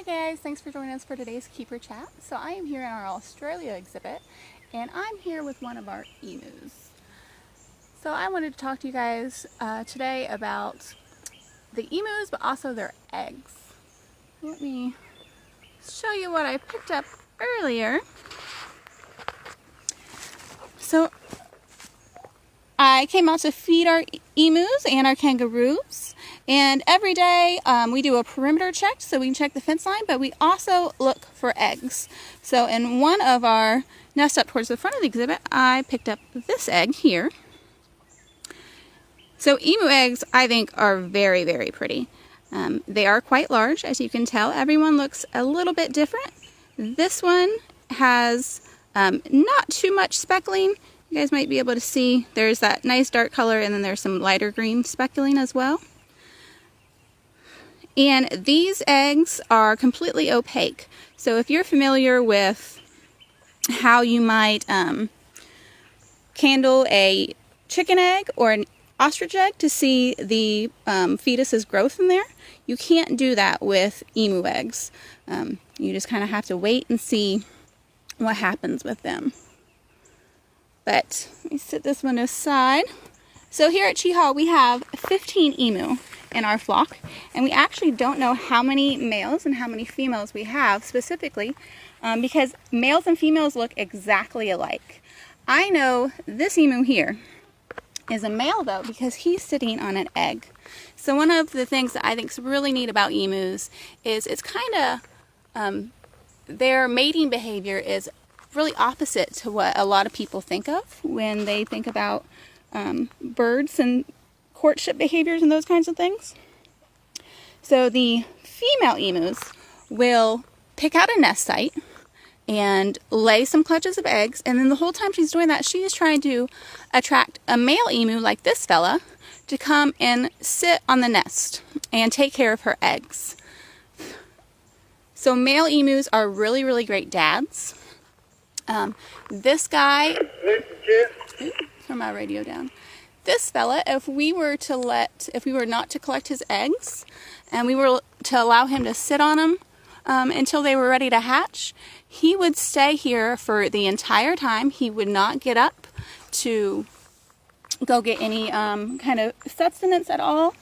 Hi guys, thanks for joining us for today's Keeper Chat. So I am here in our Australia exhibit and I'm here with one of our emus. So I wanted to talk to you guys today about the emus but also their eggs. Let me show you what I picked up earlier. So I came out to feed our emus and our kangaroos, and every day we do a perimeter check so we can check the fence line, but we also look for eggs. So in one of our nests up towards the front of the exhibit, I picked up this egg here. So emu eggs, I think, are very, very pretty. They are quite large, as you can tell. Everyone looks a little bit different. This one has not too much speckling. You guys might be able to see there's that nice dark color, and then there's some lighter green speckling as well. And these eggs are completely opaque. So if you're familiar with how you might candle a chicken egg or an ostrich egg to see the fetus's growth in there, you can't do that with emu eggs. You just kind of have to wait and see what happens with them. But let me set this one aside. So here at Cheehaw we have 15 emu in our flock, and we actually don't know how many males and how many females we have specifically because males and females look exactly alike. I know this emu here is a male though because he's sitting on an egg. So one of the things that I think is really neat about emus is it's kind of their mating behavior is really opposite to what a lot of people think of when they think about birds and courtship behaviors and those kinds of things. So the female emus will pick out a nest site and lay some clutches of eggs, and then the whole time she's doing that, she is trying to attract a male emu like this fella to come and sit on the nest and take care of her eggs. So male emus are really, really great dads. This guy, turn my radio down. This fella, if we were not to collect his eggs, and we were to allow him to sit on them until they were ready to hatch, he would stay here for the entire time. He would not get up to go get any kind of sustenance at all.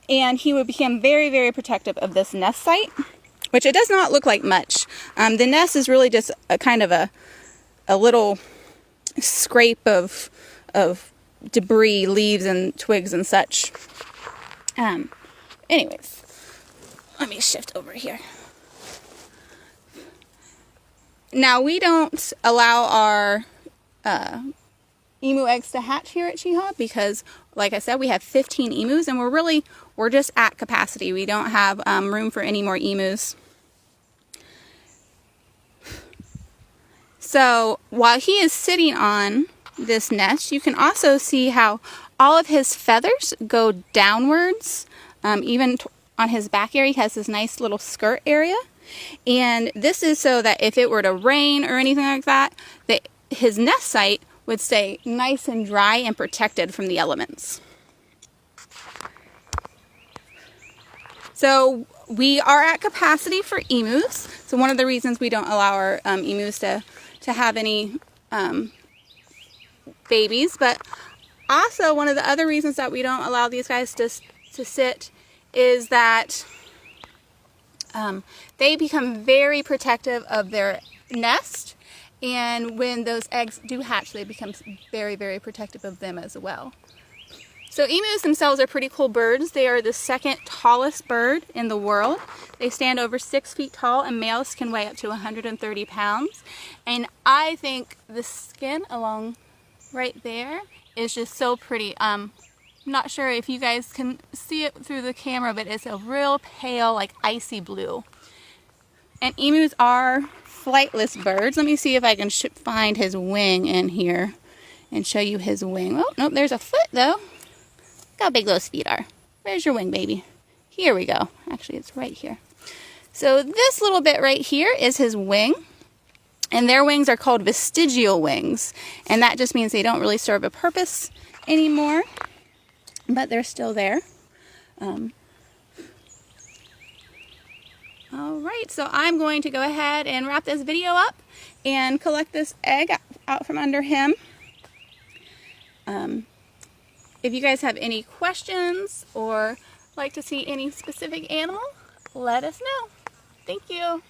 And he would become very, very protective of this nest site, which it does not look like much. The nest is really just a kind of a little scrape of debris, leaves and twigs and such. Anyways, let me shift over here. Now we don't allow our emu eggs to hatch here at Cheehaw because, like I said, we have 15 emus and we're just at capacity. We don't have room for any more emus. So while he is sitting on this nest, you can also see how all of his feathers go downwards. Even on his back area, he has this nice little skirt area. And this is so that if it were to rain or anything like that, his nest site would stay nice and dry and protected from the elements. So we are at capacity for emus. So one of the reasons we don't allow our emus to have any babies, but also one of the other reasons that we don't allow these guys to sit is that they become very protective of their nest, and when those eggs do hatch, they become very, very protective of them as well. So emus themselves are pretty cool birds. They are the second tallest bird in the world. They stand over 6 feet tall, and males can weigh up to 130 pounds. And I think the skin along right there is just so pretty. I'm not sure if you guys can see it through the camera, but it's a real pale, like icy blue. And emus are flightless birds. Let me see if I can find his wing in here and show you his wing. Oh, nope, there's a foot though. Look how big those feet are. Where's your wing, baby? Here we go. Actually, it's right here. So this little bit right here is his wing. And their wings are called vestigial wings. And that just means they don't really serve a purpose anymore. But they're still there. Alright, so I'm going to go ahead and wrap this video up and collect this egg out from under him. If you guys have any questions or like to see any specific animal, let us know. Thank you.